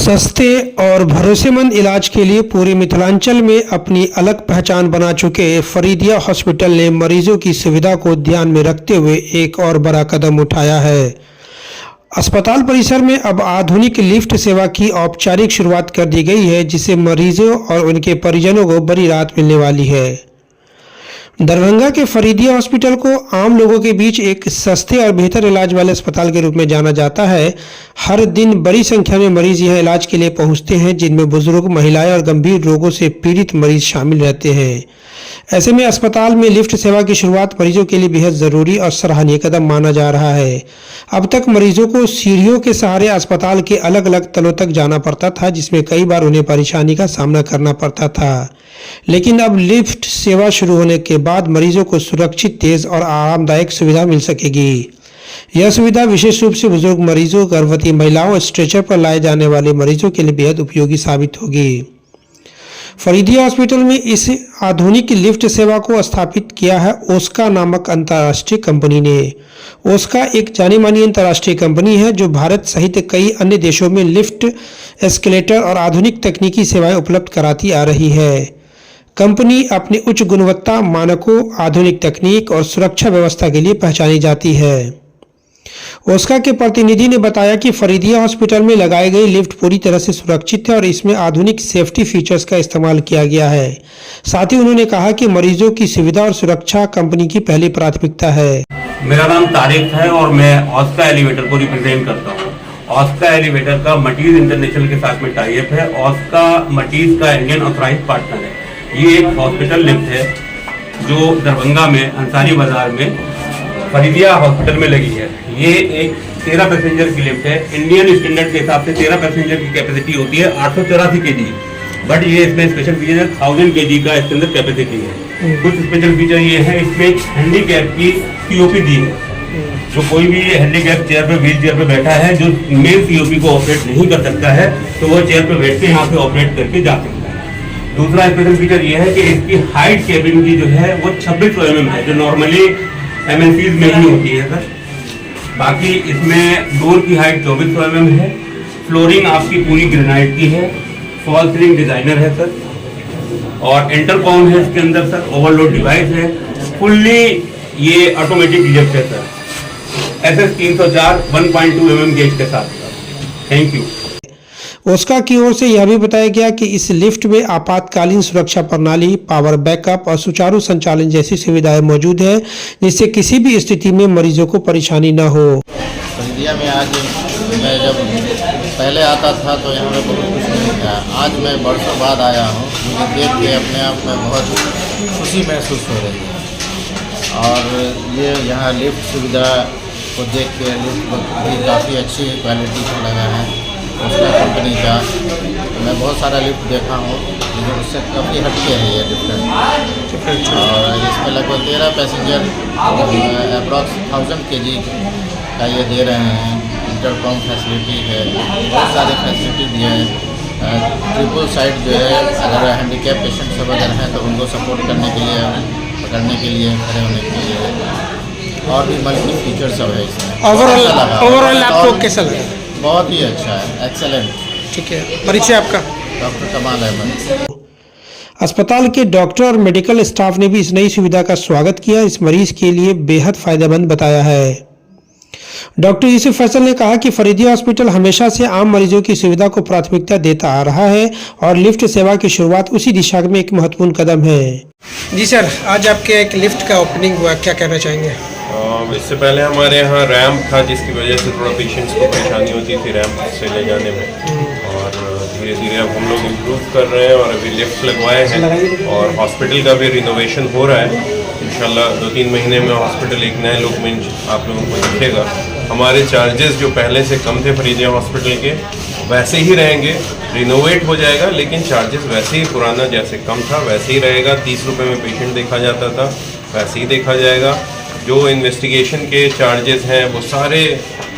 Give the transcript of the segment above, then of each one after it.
सस्ते और भरोसेमंद इलाज के लिए पूरे मिथिलांचल में अपनी अलग पहचान बना चुके फरीदिया हॉस्पिटल ने मरीजों की सुविधा को ध्यान में रखते हुए एक और बड़ा कदम उठाया है। अस्पताल परिसर में अब आधुनिक लिफ्ट सेवा की औपचारिक शुरुआत कर दी गई है, जिससे मरीजों और उनके परिजनों को बड़ी राहत मिलने वाली है। दरभंगा के फरीदिया हॉस्पिटल को आम लोगों के बीच एक सस्ते और बेहतर इलाज वाले अस्पताल के रूप में जाना जाता है। हर दिन बड़ी संख्या में मरीज यहां इलाज के लिए पहुंचते हैं, जिनमें बुजुर्ग, महिलाएं और गंभीर रोगों से पीड़ित मरीज शामिल रहते हैं। ऐसे में अस्पताल में लिफ्ट सेवा की शुरुआत मरीजों के लिए बेहद ज़रूरी और सराहनीय कदम माना जा रहा है। अब तक मरीजों को सीढ़ियों के सहारे अस्पताल के अलग अलग तलों तक जाना पड़ता था, जिसमें कई बार उन्हें परेशानी का सामना करना पड़ता था। लेकिन अब लिफ्ट सेवा शुरू होने के बाद मरीजों को सुरक्षित, तेज और आरामदायक सुविधा मिल सकेगी। यह सुविधा विशेष रूप से बुजुर्ग मरीजों, गर्भवती महिलाओं और स्ट्रेचर पर लाए जाने वाले मरीजों के लिए बेहद उपयोगी साबित होगी। फरीदिया हॉस्पिटल में इस आधुनिक लिफ्ट सेवा को स्थापित किया है ओस्का नामक अंतर्राष्ट्रीय कंपनी ने। ओस्का एक जानी मानी अंतर्राष्ट्रीय कंपनी है जो भारत सहित कई अन्य देशों में लिफ्ट, एस्केलेटर और आधुनिक तकनीकी सेवाएं उपलब्ध कराती आ रही है। कंपनी अपनी उच्च गुणवत्ता मानकों, आधुनिक तकनीक और सुरक्षा व्यवस्था के लिए पहचानी जाती है। ओस्का के प्रतिनिधि ने बताया कि फरीदिया हॉस्पिटल में लगाई गई लिफ्ट पूरी तरह से सुरक्षित है और इसमें आधुनिक सेफ्टी फीचर्स का इस्तेमाल किया गया है। साथ ही उन्होंने कहा कि मरीजों की सुविधा और सुरक्षा कंपनी की पहली प्राथमिकता है। मेरा नाम तारिक है और मैं ओस्का एलिवेटर को रिप्रेजेंट करता हूँ। ओस्का एलिवेटर का मटीज इंटरनेशनल के साथ में टाई अप है। ओस्का मटीज का इंडियन ऑथराइज्ड पार्टनर है। ये एक हॉस्पिटल लिफ्ट है जो दरभंगा में अंसारी बाजार में फरीदिया हॉस्पिटल में लगी है। ये एक 13 पैसेंजर की लिफ्ट है। इंडियन स्टैंडर्ड के हिसाब से 13 पैसेंजर की कैपेसिटी होती है 884 kg, बट ये इसमें स्पेशल फीचर है 1000 kg का इसके अंदर कैपेसिटी है। कुछ स्पेशल फीचर ये है, इसमें हैंडीकैप की सीओपी दी है। जो कोई भी हैंडीकैप चेयर पे, व्हील चेयर पे बैठा है, जो मेन सीओपी को ऑपरेट नहीं कर सकता है, तो वो चेयर पे बैठ के यहाँ पे ऑपरेट करके जा सकता है। दूसरा स्पेशल फीचर ये है कि इसकी हाइट केबिन की जो है वो 2600 mm है, जो नॉर्मली एमएनसीज में ही होती है सर। बाकी इसमें डोर की हाइट 2400 mm है। फ्लोरिंग आपकी पूरी ग्रेनाइट की है। फॉल सीलिंग डिजाइनर है सर। और इंटरकॉम है इसके अंदर सर। ओवरलोड डिवाइस है। फुल्ली ये ऑटोमेटिक लिफ्ट है सर। SS 304 1.2 mm गेज के साथ सर। Thank you. ओस्का की ओर से यह भी बताया गया कि इस लिफ्ट में आपातकालीन सुरक्षा प्रणाली, पावर बैकअप और सुचारू संचालन जैसी सुविधाएं मौजूद है, जिससे किसी भी स्थिति में मरीजों को परेशानी न हो। फरीदिया में आज मैं जब पहले आता था तो यहाँ पर बहुत कुछ नहीं था। आज मैं बरसों बाद आया हूँ। मुझे देख के अपने आप में बहुत खुशी महसूस हो रही है। और ये यहाँ लिफ्ट सुविधा को देख के लिफ्ट भी काफ़ी अच्छी क्वालिटी का लगा है उसका कंपनी का। मैं बहुत सारा लिफ्ट देखा हूँ, लेकिन उससे काफ़ी हटके है ये लिफ्ट। और इसमें लगभग 13 पैसेंजर अप्रॉक्स 1000 kg का ये दे रहे हैं। इंटरकॉम फैसिलिटी है, बहुत सारे फैसिलिटी दिए हैं। ट्रिपल साइड जो है, अगर हैंडीकैप पेशेंट सब अगर हैं तो उनको सपोर्ट करने के लिए, पकड़ने के लिए, खड़े होने के लिए, और भी मल्टी फीचर सब है इसमें। ओवरऑल आपको कैसा लगा? बहुत ही अच्छा है, एक्सेलेंट। ठीक है। परिचय आपका? डॉक्टर कमाल अहमद। अस्पताल के डॉक्टर और मेडिकल स्टाफ ने भी इस नई सुविधा का स्वागत किया। इस मरीज के लिए बेहद फायदेमंद बताया है। डॉक्टर यूसुफ फैसल ने कहा कि फरीदिया हॉस्पिटल हमेशा से आम मरीजों की सुविधा को प्राथमिकता देता आ रहा है और लिफ्ट सेवा की शुरुआत उसी दिशा में एक महत्वपूर्ण कदम है। जी सर, आज आपके एक लिफ्ट का ओपनिंग हुआ, क्या कहना चाहेंगे? इससे पहले हमारे यहाँ रैम्प था, जिसकी वजह से थोड़ा पेशेंट्स को परेशानी होती थी रैम्प से ले जाने में। और धीरे धीरे अब हम लोग इम्प्रूव कर रहे हैं और अभी लिफ्ट लगवाए हैं और हॉस्पिटल का भी रिनोवेशन हो रहा है। इंशाल्लाह 2-3 महीने में हॉस्पिटल एक नए लुक में आप लोगों को दिखेगा। हमारे चार्जेस जो पहले से कम थे फरीदिया हॉस्पिटल के, वैसे ही रहेंगे। रिनोवेट हो जाएगा, लेकिन चार्जेस वैसे ही, पुराना जैसे कम था वैसे ही रहेगा। 30 रुपये में पेशेंट देखा जाता था, वैसे ही देखा जाएगा। जो इन्वेस्टिगेशन के चार्जेस हैं वो सारे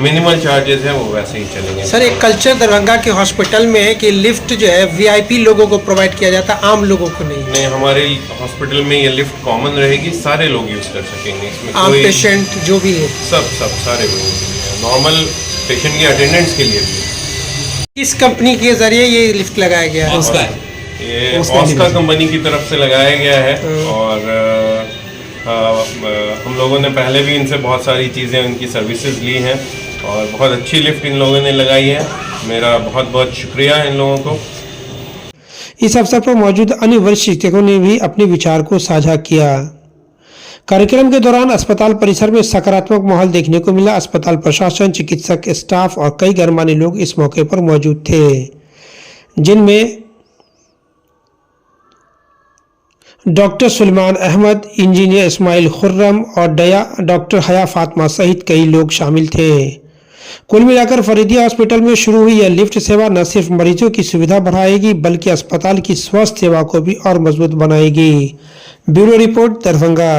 मिनिमल चार्जेस हैं, वो वैसे ही चलेंगे। सर, एक कल्चर दरभंगा के हॉस्पिटल में है कि लिफ्ट जो है VIP लोगों को प्रोवाइड किया जाता है, आम लोगों को नहीं। हमारे हॉस्पिटल में ये लिफ्ट कॉमन रहेगी, सारे लोग यूज कर सकेंगे। इसमें आम पेशेंट जो भी है, सब सारे लोग, नॉर्मल पेशेंट के अटेंडेंट्स के लिए भी। किस कंपनी के जरिए ये लिफ्ट लगाया गया है? ये ऑस्का कंपनी की तरफ से लगाया गया है और हम लोगों ने पहले भी इनसे बहुत सारी चीज़ें उनकी सर्विसेज ली हैं और बहुत अच्छी लिफ्ट इन लोगों ने लगाई है। मेरा बहुत बहुत शुक्रिया इन लोगों को। इस अवसर पर मौजूद अन्य वरिष्ठ शिक्षकों ने भी अपने विचार को साझा किया। कार्यक्रम के दौरान अस्पताल परिसर में सकारात्मक माहौल देखने को मिला। अस्पताल प्रशासन, चिकित्सक, स्टाफ और कई गणमान्य लोग इस मौके पर मौजूद थे, जिनमें डॉक्टर सुलेमान अहमद, इंजीनियर इस्माइल खुर्रम और डॉक्टर हया फातिमा सहित कई लोग शामिल थे। कुल मिलाकर फरीदिया हॉस्पिटल में शुरू हुई यह लिफ्ट सेवा न सिर्फ मरीजों की सुविधा बढ़ाएगी बल्कि अस्पताल की स्वास्थ्य सेवा को भी और मजबूत बनाएगी। Bureau report, Darbhanga.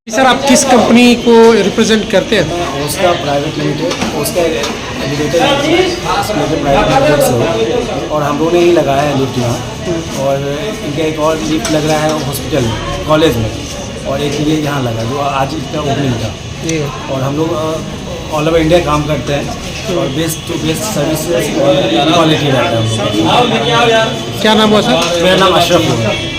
सर, आप किस कंपनी को रिप्रेजेंट करते हैं? Oska private limited, Oska elevator private limited से, और हम लोगों ने ही लगाया है लिफ्ट यहाँ। और इनका एक और लिफ्ट लग रहा है हॉस्पिटल में, कॉलेज में, और एक ये यहाँ लगा जो आज इसका ओपनिंग था। और हम लोग ऑल ओवर इंडिया काम करते हैं और best to best service quality रहता है हम लोग। क्या नाम हुआ सर? मेरा नाम अशरफ है।